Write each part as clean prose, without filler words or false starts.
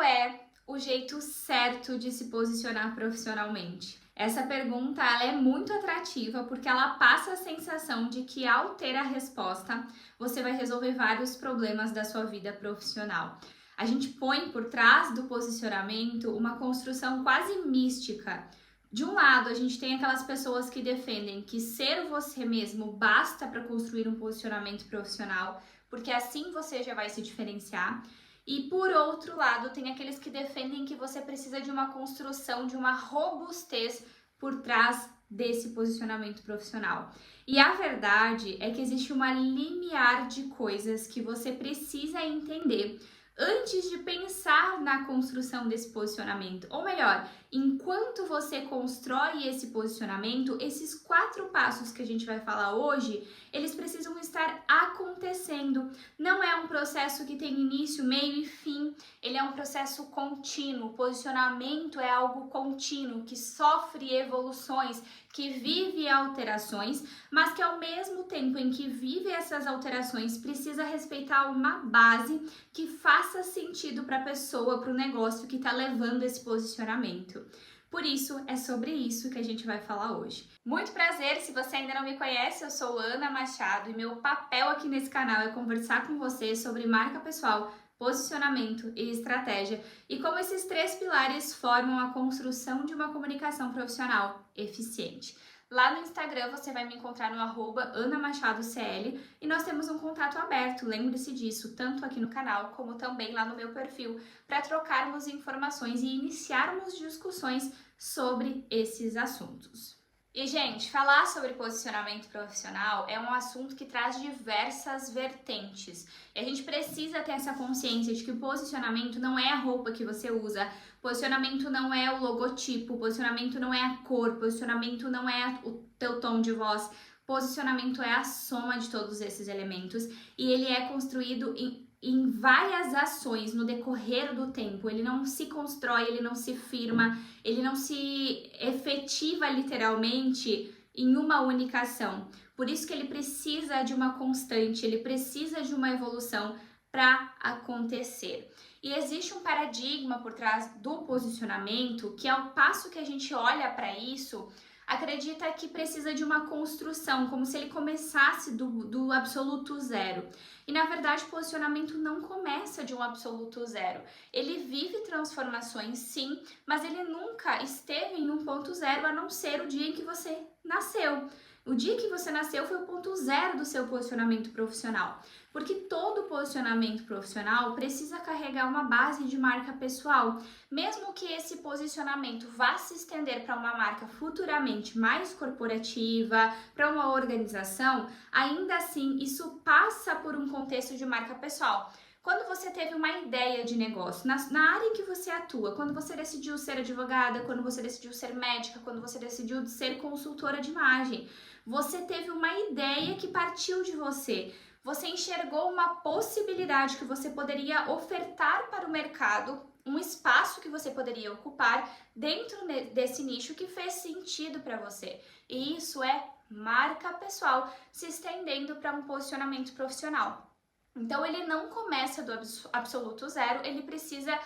Qual é o jeito certo de se posicionar profissionalmente? Essa pergunta ela é muito atrativa porque ela passa a sensação de que ao ter a resposta, você vai resolver vários problemas da sua vida profissional. A gente põe por trás do posicionamento uma construção quase mística. De um lado, a gente tem aquelas pessoas que defendem que ser você mesmo basta para construir um posicionamento profissional, porque assim você já vai se diferenciar. E por outro lado, tem aqueles que defendem que você precisa de uma construção, de uma robustez por trás desse posicionamento profissional. E a verdade é que existe uma limiar de coisas que você precisa entender antes de pensar na construção desse posicionamento. Ou melhor, enquanto você constrói esse posicionamento, esses 4 passos que a gente vai falar hoje, eles precisam estar acontecendo. Não é um processo que tem início, meio e fim, ele é um processo contínuo. O posicionamento é algo contínuo, que sofre evoluções, que vive alterações, mas que ao mesmo tempo em que vive essas alterações, precisa respeitar uma base que faça sentido para a pessoa, para o negócio que está levando esse posicionamento. Por isso, é sobre isso que a gente vai falar hoje. Muito prazer, se você ainda não me conhece, eu sou Ana Machado e meu papel aqui nesse canal é conversar com você sobre marca pessoal, posicionamento e estratégia e como esses 3 pilares formam a construção de uma comunicação profissional eficiente. Lá no Instagram você vai me encontrar no @AnaMachadoCL e nós temos um contato aberto, lembre-se disso, tanto aqui no canal como também lá no meu perfil, para trocarmos informações e iniciarmos discussões sobre esses assuntos. E, gente, falar sobre posicionamento profissional é um assunto que traz diversas vertentes. E a gente precisa ter essa consciência de que o posicionamento não é a roupa que você usa, posicionamento não é o logotipo, posicionamento não é a cor, posicionamento não é o teu tom de voz, posicionamento é a soma de todos esses elementos e ele é construído em várias ações no decorrer do tempo. Ele não se constrói, ele não se firma, ele não se efetiva literalmente em uma única ação. Por isso que ele precisa de uma constante, ele precisa de uma evolução para acontecer. E existe um paradigma por trás do posicionamento que, ao passo que a gente olha para isso, acredita que precisa de uma construção, como se ele começasse do absoluto zero. E na verdade, o posicionamento não começa de um absoluto zero. Ele vive transformações, sim, mas ele nunca esteve em um ponto zero, a não ser o dia em que você nasceu. O dia que você nasceu foi o ponto zero do seu posicionamento profissional, porque todo posicionamento profissional precisa carregar uma base de marca pessoal, mesmo que esse posicionamento vá se estender para uma marca futuramente mais corporativa, para uma organização, ainda assim isso passa por um contexto de marca pessoal. Quando você teve uma ideia de negócio, na área em que você atua, quando você decidiu ser advogada, quando você decidiu ser médica, quando você decidiu ser consultora de imagem, você teve uma ideia que partiu de você. Você enxergou uma possibilidade que você poderia ofertar para o mercado, um espaço que você poderia ocupar dentro desse nicho que fez sentido para você. E isso é marca pessoal se estendendo para um posicionamento profissional. Então ele não começa do absoluto zero, ele precisa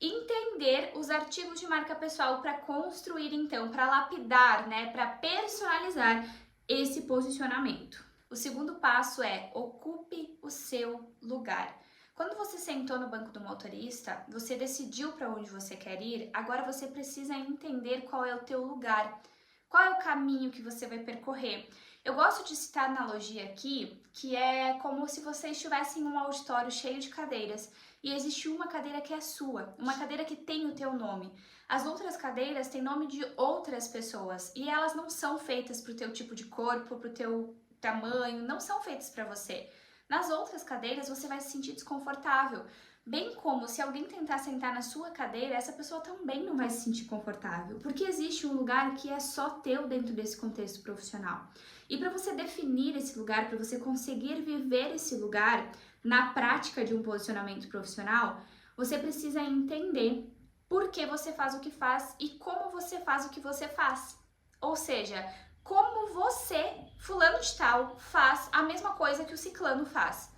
entender os artigos de marca pessoal para construir então, para lapidar, para personalizar esse posicionamento. O segundo passo é ocupe o seu lugar. Quando você sentou no banco do motorista, você decidiu para onde você quer ir, agora você precisa entender qual é o teu lugar. Qual é o caminho que você vai percorrer? Eu gosto de citar a analogia aqui, que é como se você estivesse em um auditório cheio de cadeiras e existe uma cadeira que é sua, uma cadeira que tem o teu nome. As outras cadeiras têm nome de outras pessoas e elas não são feitas para o teu tipo de corpo, para o teu tamanho, não são feitas para você. Nas outras cadeiras você vai se sentir desconfortável. Bem como se alguém tentar sentar na sua cadeira, essa pessoa também não vai se sentir confortável, porque existe um lugar que é só teu dentro desse contexto profissional. E para você definir esse lugar, para você conseguir viver esse lugar na prática de um posicionamento profissional, você precisa entender por que você faz o que faz e como você faz o que você faz. Ou seja, como você, fulano de tal, faz a mesma coisa que o ciclano faz.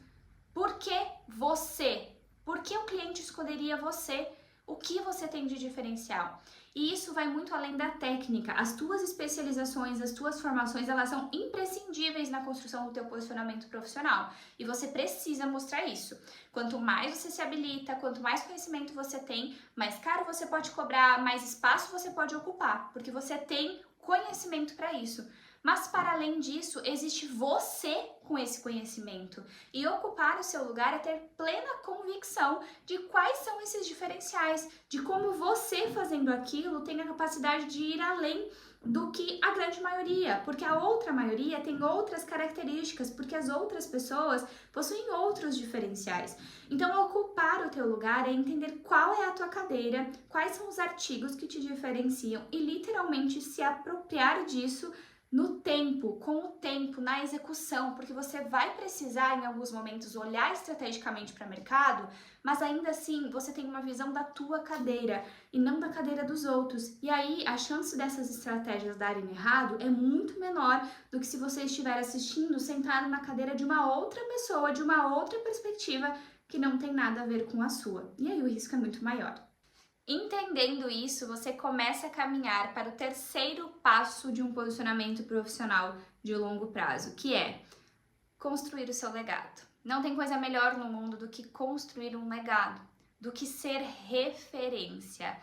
Por que você? Por que o cliente escolheria você? O que você tem de diferencial? E isso vai muito além da técnica. As tuas especializações, as tuas formações, elas são imprescindíveis na construção do teu posicionamento profissional. E você precisa mostrar isso. Quanto mais você se habilita, quanto mais conhecimento você tem, mais caro você pode cobrar, mais espaço você pode ocupar, porque você tem conhecimento para isso. Mas para além disso, existe você com esse conhecimento. E ocupar o seu lugar é ter plena convicção de quais são esses diferenciais, de como você fazendo aquilo tem a capacidade de ir além do que a grande maioria, porque a outra maioria tem outras características, porque as outras pessoas possuem outros diferenciais. Então, ocupar o teu lugar é entender qual é a tua cadeira, quais são os artigos que te diferenciam e literalmente se apropriar disso no tempo, com o tempo, na execução, porque você vai precisar em alguns momentos olhar estrategicamente para o mercado, mas ainda assim você tem uma visão da tua cadeira e não da cadeira dos outros. E aí a chance dessas estratégias darem errado é muito menor do que se você estiver assistindo sentado na cadeira de uma outra pessoa, de uma outra perspectiva que não tem nada a ver com a sua. E aí o risco é muito maior. Entendendo isso, você começa a caminhar para o terceiro passo de um posicionamento profissional de longo prazo, que é construir o seu legado. Não tem coisa melhor no mundo do que construir um legado, do que ser referência.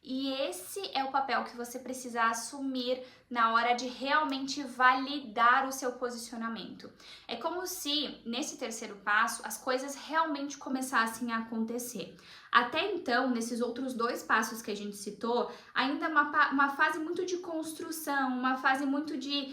E esse é o papel que você precisa assumir na hora de realmente validar o seu posicionamento. É como se, nesse terceiro passo, as coisas realmente começassem a acontecer. Até então, nesses outros dois passos que a gente citou, ainda é uma fase muito de construção, uma fase muito de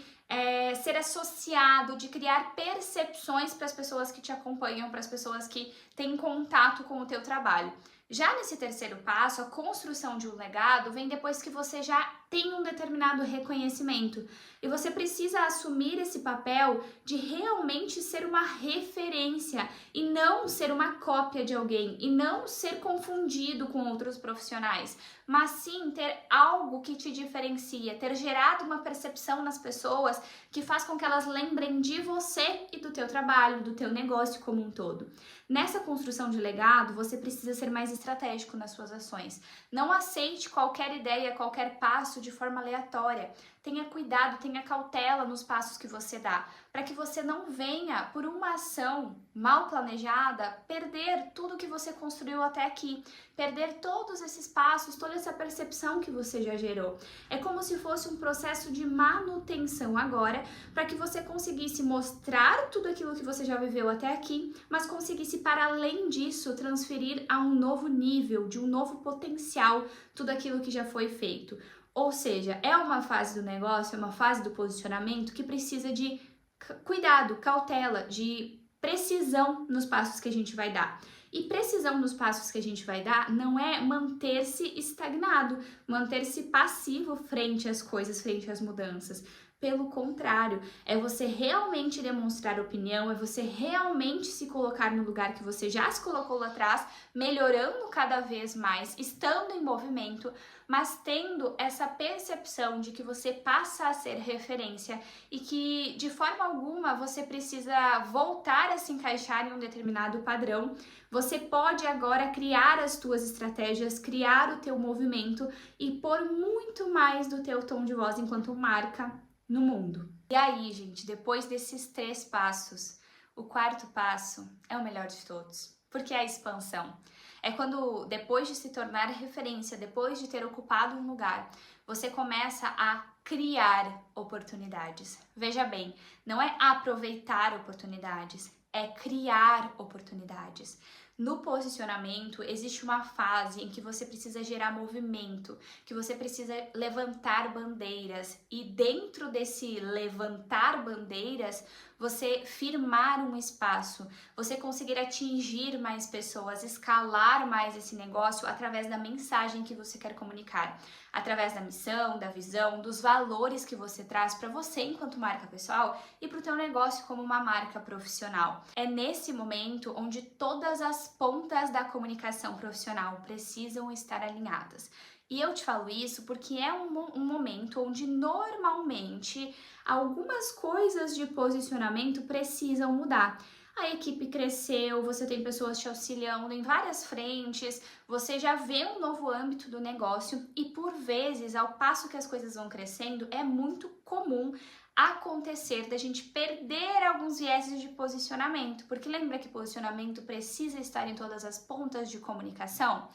ser associado, de criar percepções para as pessoas que te acompanham, para as pessoas que têm contato com o teu trabalho. Já nesse terceiro passo, a construção de um legado vem depois que você já tem um determinado reconhecimento e você precisa assumir esse papel de realmente ser uma referência e não ser uma cópia de alguém e não ser confundido com outros profissionais, mas sim ter algo que te diferencia, ter gerado uma percepção nas pessoas que faz com que elas lembrem de você e do teu trabalho, do teu negócio como um todo. Nessa construção de legado, você precisa ser mais estratégico nas suas ações. Não aceite qualquer ideia, qualquer passo de forma aleatória. Tenha cuidado, tenha cautela nos passos que você dá, para que você não venha, por uma ação mal planejada, perder tudo que você construiu até aqui, perder todos esses passos, toda essa percepção que você já gerou. É como se fosse um processo de manutenção agora, para que você conseguisse mostrar tudo aquilo que você já viveu até aqui, mas conseguisse, para além disso, transferir a um novo nível, de um novo potencial, tudo aquilo que já foi feito. Ou seja, é uma fase do negócio, é uma fase do posicionamento que precisa de cuidado, cautela, de precisão nos passos que a gente vai dar. E precisão nos passos que a gente vai dar não é manter-se estagnado, manter-se passivo frente às coisas, frente às mudanças. Pelo contrário, é você realmente demonstrar opinião, é você realmente se colocar no lugar que você já se colocou lá atrás, melhorando cada vez mais, estando em movimento, mas tendo essa percepção de que você passa a ser referência e que de forma alguma você precisa voltar a se encaixar em um determinado padrão. Você pode agora criar as tuas estratégias, criar o teu movimento e pôr muito mais do teu tom de voz enquanto marca no mundo. E aí, gente, depois desses 3 passos, o quarto passo é o melhor de todos, porque é a expansão. É quando, depois de se tornar referência, depois de ter ocupado um lugar, você começa a criar oportunidades. Veja bem, não é aproveitar oportunidades, é criar oportunidades. No posicionamento, existe uma fase em que você precisa gerar movimento, que você precisa levantar bandeiras, e dentro desse levantar bandeiras, você firmar um espaço, você conseguir atingir mais pessoas, escalar mais esse negócio através da mensagem que você quer comunicar, através da missão, da visão, dos valores que você traz para você enquanto marca pessoal e para o teu negócio como uma marca profissional. É nesse momento onde todas as pontas da comunicação profissional precisam estar alinhadas. E eu te falo isso porque é um momento onde normalmente algumas coisas de posicionamento precisam mudar. a equipe cresceu, você tem pessoas te auxiliando em várias frentes, você já vê um novo âmbito do negócio e por vezes, ao passo que as coisas vão crescendo, é muito comum acontecer da gente perder alguns vieses de posicionamento, porque lembra que posicionamento precisa estar em todas as pontas de comunicação?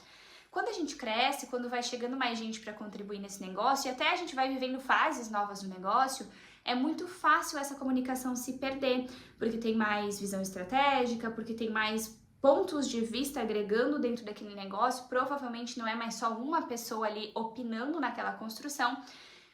Quando a gente cresce, quando vai chegando mais gente para contribuir nesse negócio e até a gente vai vivendo fases novas do negócio, é muito fácil essa comunicação se perder, porque tem mais visão estratégica, porque tem mais pontos de vista agregando dentro daquele negócio, provavelmente não é mais só uma pessoa ali opinando naquela construção,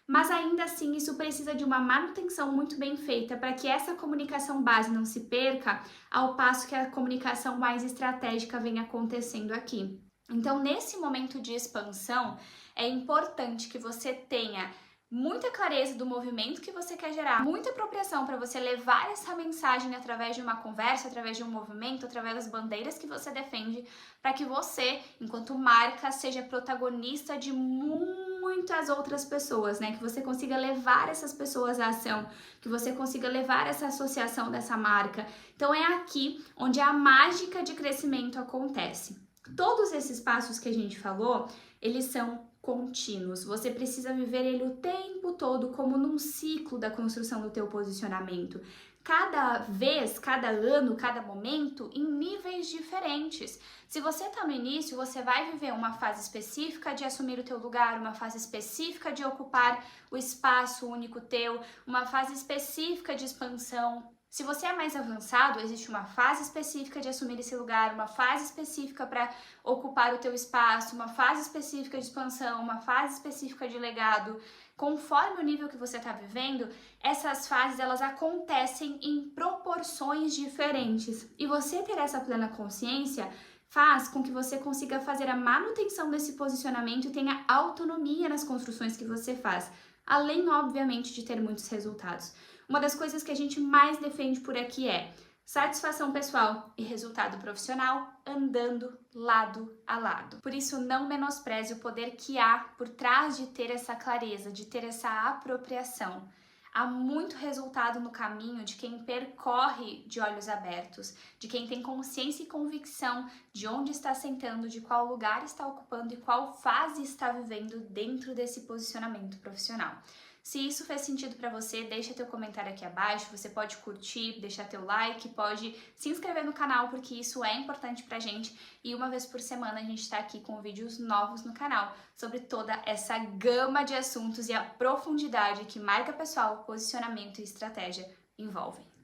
mas ainda assim isso precisa de uma manutenção muito bem feita para que essa comunicação base não se perca, ao passo que a comunicação mais estratégica vem acontecendo aqui. Então, nesse momento de expansão, é importante que você tenha muita clareza do movimento que você quer gerar, muita apropriação para você levar essa mensagem através de uma conversa, através de um movimento, através das bandeiras que você defende, para que você, enquanto marca, seja protagonista de muitas outras pessoas, né? Que você consiga levar essas pessoas à ação, que você consiga levar essa associação dessa marca. Então é aqui onde a mágica de crescimento acontece. Todos esses passos que a gente falou, eles são contínuos. Você precisa viver ele o tempo todo como num ciclo da construção do teu posicionamento. Cada vez, cada ano, cada momento, em níveis diferentes. Se você está no início, você vai viver uma fase específica de assumir o teu lugar, uma fase específica de ocupar o espaço único teu, uma fase específica de expansão. Se você é mais avançado, existe uma fase específica de assumir esse lugar, uma fase específica para ocupar o teu espaço, uma fase específica de expansão, uma fase específica de legado. Conforme o nível que você está vivendo, essas fases elas acontecem em proporções diferentes. E você ter essa plena consciência faz com que você consiga fazer a manutenção desse posicionamento e tenha autonomia nas construções que você faz, além, obviamente, de ter muitos resultados. Uma das coisas que a gente mais defende por aqui é satisfação pessoal e resultado profissional andando lado a lado. Por isso, não menospreze o poder que há por trás de ter essa clareza, de ter essa apropriação. Há muito resultado no caminho de quem percorre de olhos abertos, de quem tem consciência e convicção de onde está sentando, de qual lugar está ocupando e qual fase está vivendo dentro desse posicionamento profissional. Se isso fez sentido para você, deixa teu comentário aqui abaixo, você pode curtir, deixar teu like, pode se inscrever no canal, porque isso é importante pra gente. E uma vez por semana a gente tá aqui com vídeos novos no canal sobre toda essa gama de assuntos e a profundidade que marca pessoal, posicionamento e estratégia envolvem.